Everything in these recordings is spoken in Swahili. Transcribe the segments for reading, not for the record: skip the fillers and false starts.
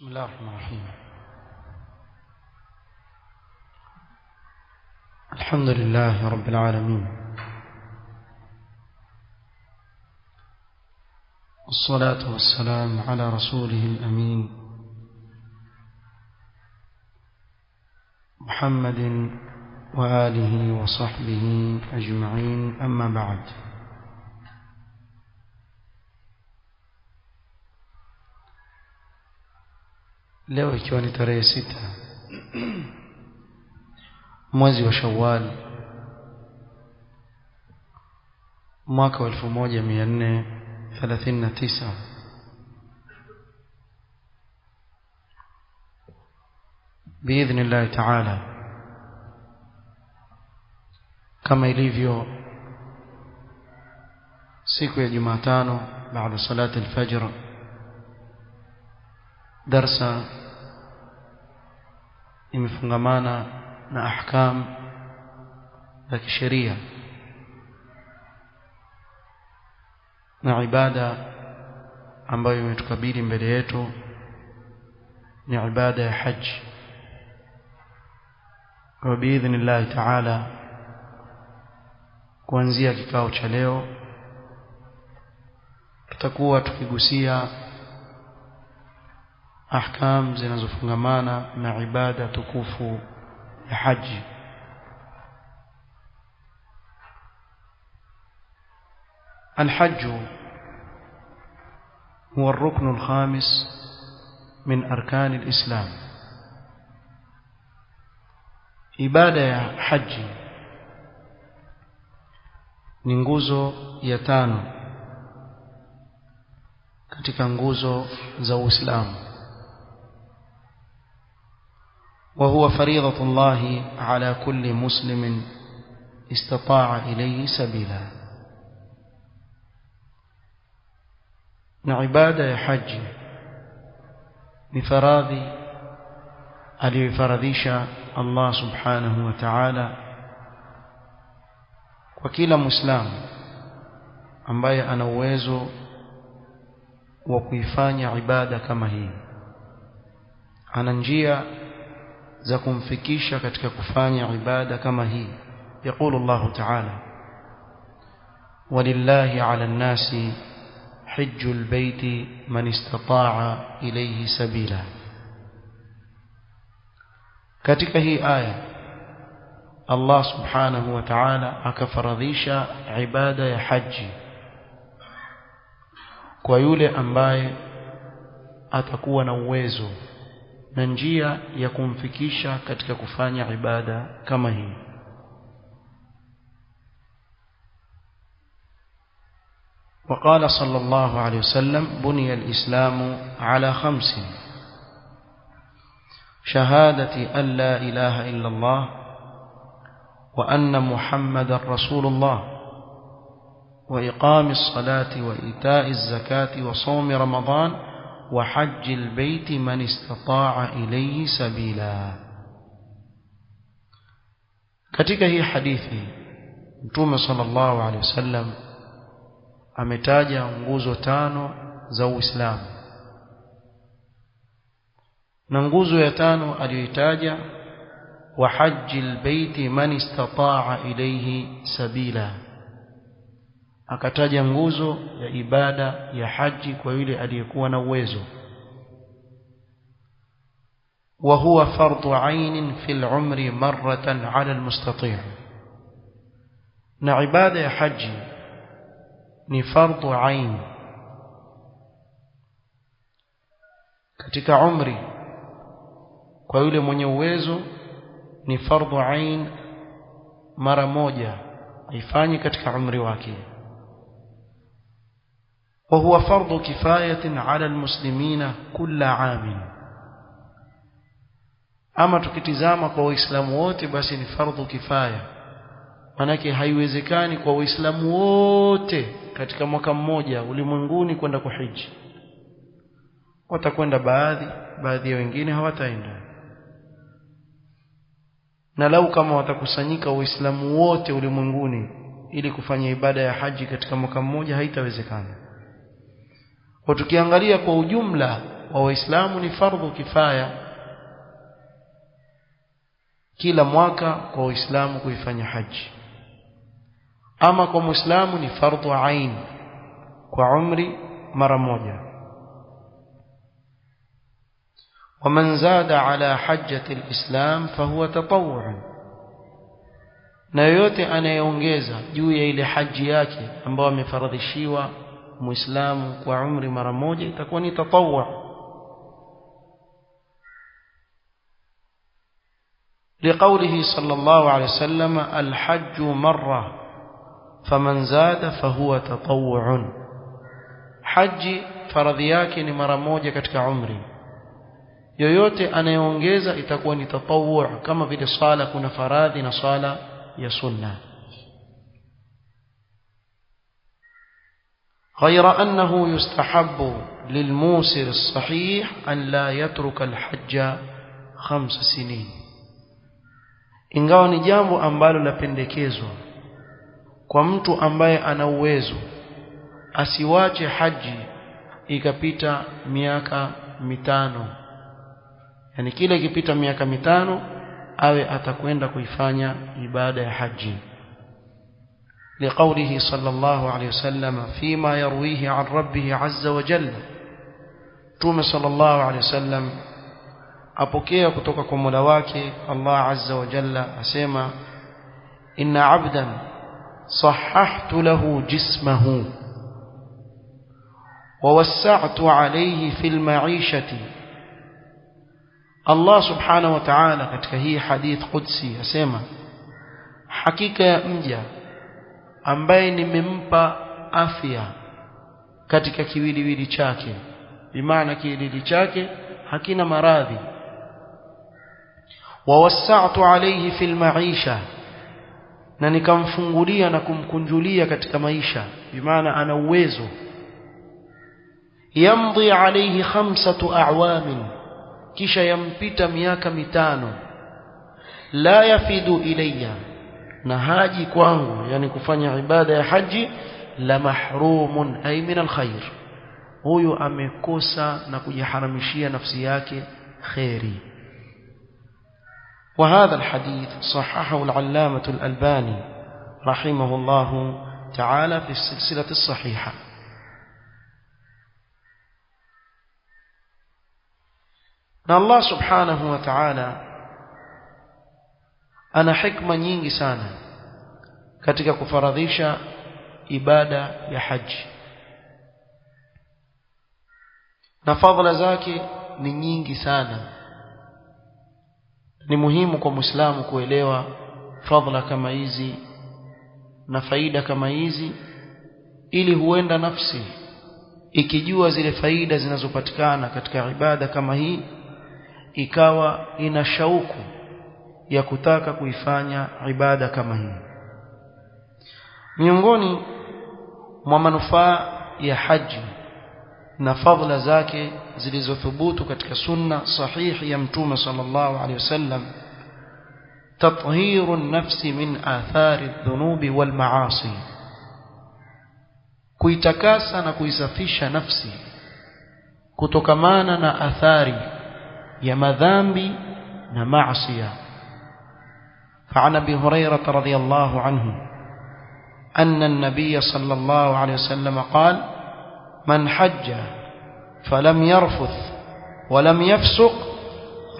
بسم الله الرحمن الرحيم. الحمد لله رب العالمين، والصلاة والسلام على رسوله الأمين محمد وآله وصحبه أجمعين، أما بعد. leo ikiwa ni tarehe 6 mwezi wa Shawwal mwaka wa 1439 biidhnillah ta'ala, kama ilivyo siku ya Jumatano baada salati al-fajr, darsa imefungamana na ahkam za kisheria na ibada ambayo imetukabili mbele yetu ni ibada ya haji. Kwa biidhnillah ta'ala, kuanzia kikao cha leo tutakuwa tukigusia ahkam zinazofungamana na ibada tukufu ya haji. الحج هو الركن الخامس من أركان الإسلام. ibada ya haji ni nguzo ya 5 katika nguzo za Uislamu. وهو فريضة الله على كل مسلم استطاع إليه سبيلا. عبادة يا حج بفراضي aliyofaradhisha Allah subhanahu wa ta'ala kwa kila muislamu ambaye ana uwezo wa kuifanya ibada kama hii, ana njia za kumfikisha katika kufanya ibada kama hii. يقول الله تعالى: ولله على الناس حج البيت من استطاع إليه سبيلا. katika hii aya Allah subhanahu wa ta'ala akafaradhisha ibada ya haji kwa yule ambaye atakuwa na uwezo na njia ya kumfikisha katika kufanya ibada kama hii. وقال صلى الله عليه وسلم: بني الإسلام على 5: شهادة أن لا إله إلا الله وأن محمد رسول الله وإقام الصلاة وإيتاء الزكاة وصوم رمضان وحج البيت من استطاع إليه سبيلا. katika hii hadithi Mtume sallallahu alaihi wasallam ametaja nguzo 5 za Uislamu, na nguzo ya 5 aliyoitaja wa hajjil baiti man istata'a ilayhi sabila, akataja nguzo ya ibada ya haji kwa yule aliyekuwa na uwezo. wa huwa fardhu 'ain fil 'umri marratan 'ala al-mustati'. na ibada ya haji ni fardhu 'ain katika umri kwa yule mwenye uwezo, ni fardhu 'ain mara moja aifanye katika umri wake. وهو فرض كفاية على المسلمين كل عام. ama tukitizama kwa waislamu wote basi ni fardhu kifaya, manake haiwezekani kwa waislamu wote katika mwaka mmoja ulimwenguni kwenda kuhiji. watakwenda baadhi ya wengine hawataenda, na lau kama watakusanyika waislamu wote ulimwenguni ili kufanya ibada ya haji katika mwaka mmoja haitawezekana. Kwa tukiangalia kwa ujumla wa waislamu ni fardhu kifaya kila mwaka kwa waislamu kuifanya haji, ama kwa muislamu ni fardhu ain kwa umri mara moja. ومن زاد على حجة الإسلام فهو تطوع, na yote anayeongeza juu ya ile haji yake ambayo amefaradhishiwa muislamu kwa umri mara moja itakuwa ni tatawwu. لقوله صلى الله عليه وسلم الحج مرة فمن زاد فهو تطوع, haji faradhi yake ni mara moja katika umri, yoyote anayeongeza itakuwa ni tatawwu, kama vile swala kuna faradhi na swala ya sunna. غير أنه يستحب للموسر الصحيح أن لا يترك الحج 5 سنين, ingawa ni jambo ambalo lapendekezwa kwa mtu ambaye ana uwezo asiwache haji ikapita miaka 5, yani kila ikipita miaka 5 awe atakwenda kuifanya ibada ya haji. لقوله صلى الله عليه وسلم فيما يرويه عن ربه عز وجل, Mtume صلى الله عليه وسلم apokea kutoka kwa Mola wake Allah azza wa jalla asema, inna abdan sahhahtu lahu jismahu wa wassa'tu alayhi fil ma'ishati. Allah subhanahu wa ta'ala katika hii hadith qudsi asema, hakika ya mja ambaye nimempa afya katika kiwiliwili chake, bimaana kiwiliwili chake hakina maradhi. Wa wassa'tu alayhi fil ma'isha, na nikamfungulia na kumkunjulia katika maisha, bimaana ana uwezo. Yamdhi alayhi 5 a'wamin, kisha yampita miaka 5, la yafidu ilayya, na haji kwangu, yani kufanya ibada ya haji, la mahrumun ay min alkhair, huyu amekosa na kujiharamishia nafsi yake khairi. وهذا الحديث صححه العلامة الألباني رحمه الله تعالى في السلسلة الصحيحة. الله سبحانه وتعالى ana hikma nyingi sana katika kufaradhisha ibada ya haji, na fadhila zake ni nyingi sana. Ni muhimu kwa Muislamu kuelewa fadhila kama hizi na faida kama hizi, ili huenda nafsi ikijua zile faida zinazopatikana katika ibada kama hii ikawa ina shauku ya kutaka kuifanya ibada kama hii. Miongoni mwa manufaa ya haji na fadhila zake zilizothubutu katika sunna sahihi ya Mtume sallallahu alaihi wasallam, tathiru an-nafsi min athari adh-dhunubi wal ma'asi, kuitakasa na kuisafisha nafsi kutokamana na athari ya madhambi na maasi. فعن أبي هريرة رضي الله عنه أن النبي صلى الله عليه وسلم قال: من حج فلم يرفث ولم يفسق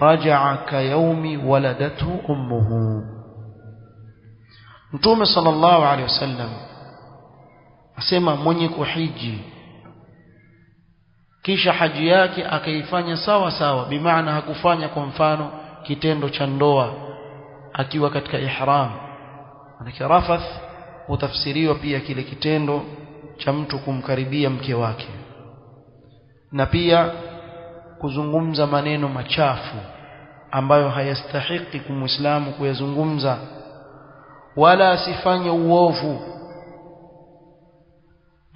رجع كيوم ولدته أمه. Mtume sallallahu alaihi wasallam asema, mwenye kuhiji kisha haji yake akaifanya sawa sawa, bimaana hakufanya kwa mfano kitendo cha ndoa akiwa katika ihram. Manake rafath hutafsiriwa pia kile kitendo cha mtu kumkaribia mke wake, na pia kuzungumza maneno machafu ambayo hayastahiki kwa Muislamu kuyazungumza, wala asifanye uovu.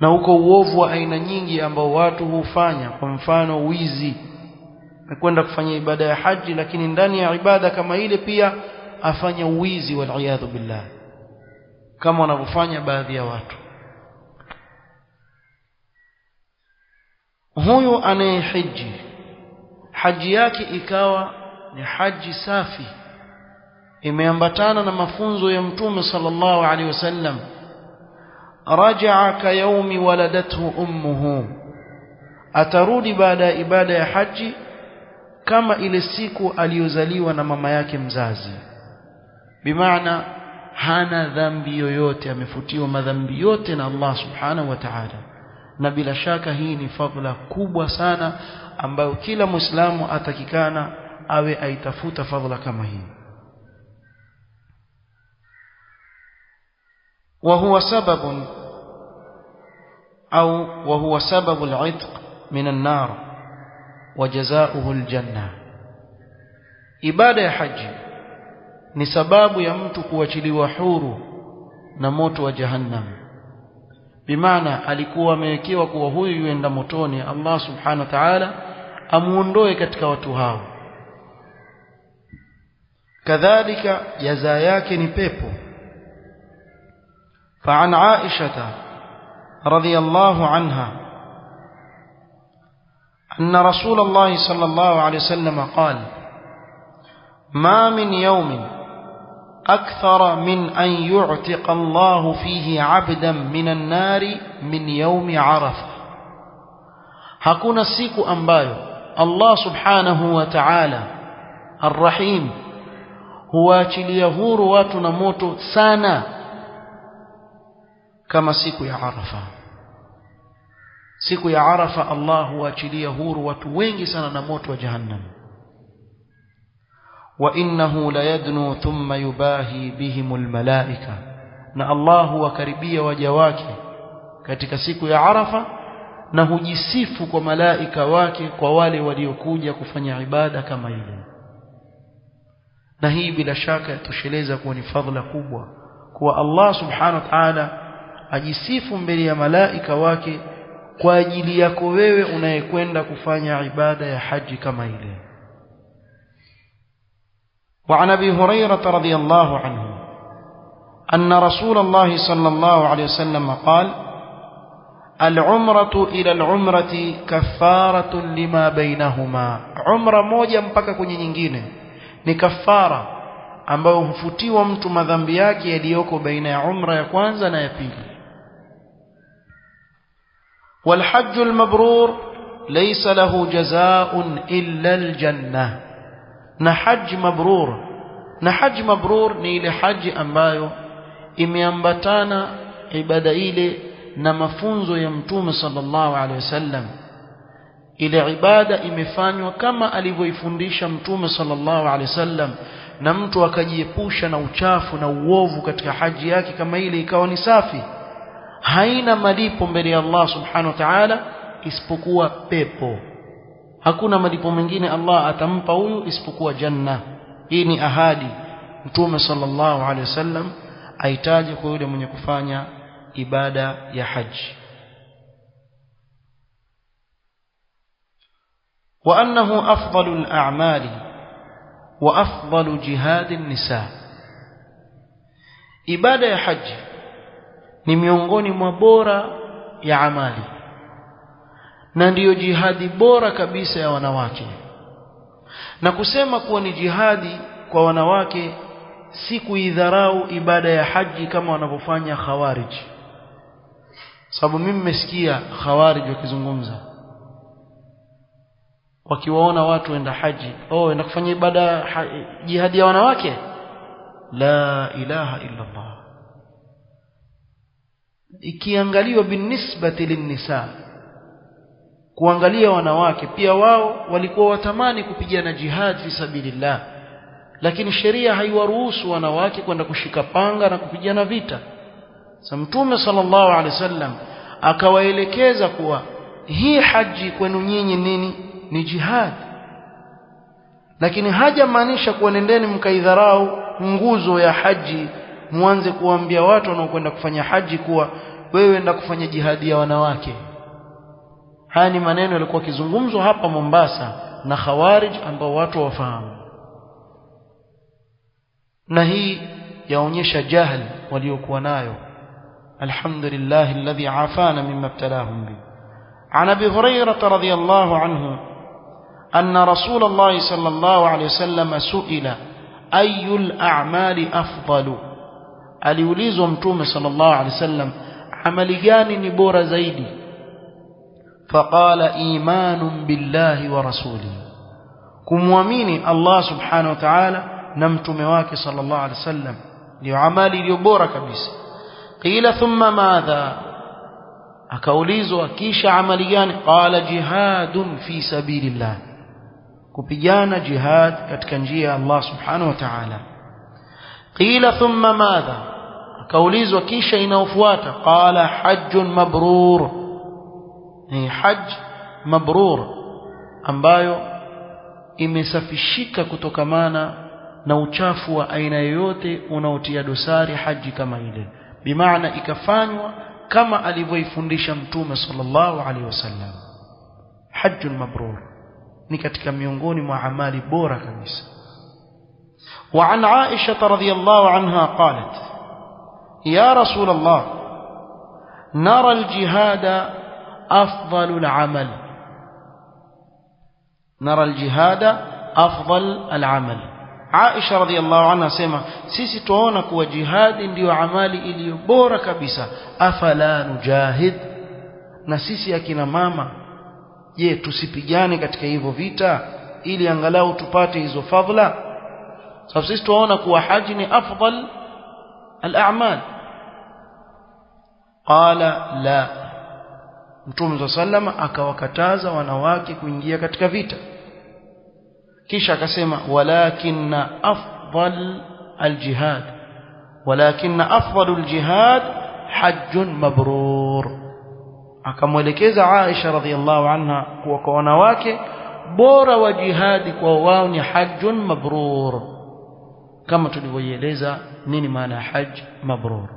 Na uko uovu wa aina nyingi ambao watu hufanya, kwa mfano wizi. Amekwenda kufanya ibada ya haji, lakini ndani ya ibada kama ile pia afanya uwizi, wal iyadhu billah, kama wanavyofanya baadhi ya watu. Huyu anayehiji haji yake ikawa ni haji safi, imeambatana na mafunzo ya Mtume sallallahu alaihi wasallam, raja'a ka yaumi waladathu ummuhu, atarudi baada ya ibada ya haji kama ile siku aliyozaliwa na mama yake mzazi. Bimaana hana dhambi yoyote, amefutiwa madhambi yote na Allah subhanahu wa ta'ala. Na bila shaka hii ni fadhila kubwa sana ambayo kila Muislamu atakikana awe aitafuta fadhila kama hii. وهو سبب العتق من النار وجزاؤه الجنة. ibada ya haji ni sababu ya mtu kuachiliwa huru na moto wa jahannam. Bimaana alikuwa amewekewa kuwa huyu yuenda motoni, Allah subhanahu wa ta'ala amuondoe katika watu hao. Kadhalika jaza yake ni pepo. فعن عائشة رضي الله عنها أن رسول الله صلى الله عليه وسلم قال: ما من يوم أكثر من أن يعتق الله فيه عبدا من النار من يوم عرفة. hakuna siku ambayo Allah subhanahu wa ta'ala arrahim huachilia huru watu na moto sana kama siku ya Arafa. Siku ya Arafa Allah huachilia huru watu wengi sana na moto wa jahannam. wa innahu la yadnu thumma yubahi bihimul malaika, na Allah huwakaribia waja wake katika siku ya Arafa na hujisifu kwa malaika wake kwa wale waliokuja kufanya ibada kama ile. Na hii bila shaka yatosheleza kuwa ni fadhila kubwa kwa Allah subhanahu wa ta'ala ajisifu mbele ya malaika wake kwa ajili yako wewe unayekwenda kufanya ibada ya haji kama ile. وعن أبي هريرة رضي الله عنه أن رسول الله صلى الله عليه وسلم قال: العمرة إلى العمرة كفارة لما بينهما. عمرة moja mpaka kwenye nyingine ni kafara ambayo hufutiwa mtu madhambi yake yaliyoko baina ya umra ya kwanza na ya pili. والحج المبرور ليس له جزاء إلا الجنة. na haji mabrur ni ile haji ambayo imeambatana ibada ile na mafunzo ya Mtume sallallahu alaihi wasallam. Ile ibada imefanywa kama alivyoifundisha Mtume sallallahu alaihi wasallam, na mtu akajiepusha na uchafu na uovu katika haji yake kama ile ikawa ni safi, haina malipo mbele ya Allah subhanahu wa ta'ala isipokuwa pepo. Hakuna malipo mengine Allah atampa huyu isipokuwa janna. Hii ni ahadi Mtume sallallahu alaihi wasallam aitaje kwa yule mwenye kufanya ibada ya haji. wa annahu afdalul a'mali wa afdalu jihadin nisa. Ibada ya haji ni miongoni mwa bora ya amali na ndiyo jihadi bora kabisa ya wanawake. Na kusema kuwa ni jihadi kwa wanawake si kuidharau ibada ya haji kama wanavyofanya khawarij. Sababu mimi nimesikia khawarij wakizungumza, wakiwaona watu waenda haji, enda kufanya ibada jihadi ya wanawake. La ilaha illa Allah. Ikiangaliwa binisbati linnisa, kuangalia wanawake pia wao walikuwa watamani kupigana jihad fi sabilillah, lakini sheria haiwaruhusu wanawake kwenda kushika panga na kupigana vita. Sasa Mtume sallallahu alaihi wasallam akawaelekeza kuwa hii haji kwenu nyinyi nini? Ni jihad. Lakini hajamaanisha kuwa nendeni mkaidharau nguzo ya haji, muanze kuambia watu wanaokwenda kufanya haji kuwa wewe enda kufanya jihadi ya wanawake. Haya ni maneno yalikuwa kizungumzwa hapa Mombasa na khawarij ambao watu wafahamu. Na hii yaonyesha jahil waliokuwa nayo. Alhamdulillah alladhi afana mimma ibtalahum bi. An Abi Hurairah radhiyallahu anhu أن رسول الله صلى الله عليه وسلم سئل أي الأعمال أفضل aliulizwa mtume sallallahu alaihi wasallam amali gani ni bora zaidi faqala imanun billahi wa rasulihi kumwamini Allah subhanahu wa ta'ala na mtume wake sallallahu alaihi wasallam ndio amali iliyo bora kabisa qila thumma madha akaulizwa kisha amali gani qala jihadun fi sabilillah kupigana jihad katika njia ya Allah subhanahu wa ta'ala qila thumma madha akaulizwa kisha inaofuata qala hajjun mabrur ni hajj mabrur ambayo imesafishika kutokamana na uchafu wa aina yoyote unaotia dosari haji kama ile bimaana ikafanywa kama alivyoifundisha mtume sallallahu alaihi wasallam hajjun mabrur ni katika miongoni mwa amali bora kabisa وعن عائشة رضي الله عنها قالت يا رسول الله نرى الجهاد أفضل العمل نرى الجهاد أفضل العمل عائشة رضي الله عنها سيما سيسي tuona kuwa jihadi ndio amali iliyo bora kabisa afala nujahid na sisi akina mama je tusipigane katika hivyo vita ili angalau tupate hizo fadhila sababu sisi tuona kuwa haji ni afdal al-a'mal qala la Mtume sallama akawakataza wanawake kuingia katika vita kisha akasema walakinna afdal al-jihad walakinna afdalul jihad hajjun mabrur akamwelekeza Aisha radhiallahu anha kuwa kwa wanawake bora wa jihadi kwa wao ni hajjun mabrur kama tulivyoeleza nini maana ya hajj mabrur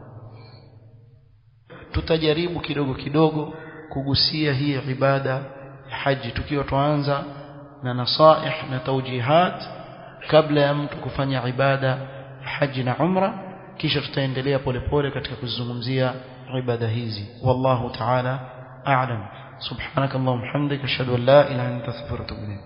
tutajaribu kidogo kidogo kugusia hii ibada ya haji tukiwa tuanza na nasaih na tawjihat kabla ya mtu kufanya ibada ya haji na umra kisha tutaendelea polepole katika kuzungumzia ibada hizi wallahu ta'ala a'lam subhanakallahumma hamdika ashhadu an la ilaha illa anta astaghfiruka wa atubu ilayk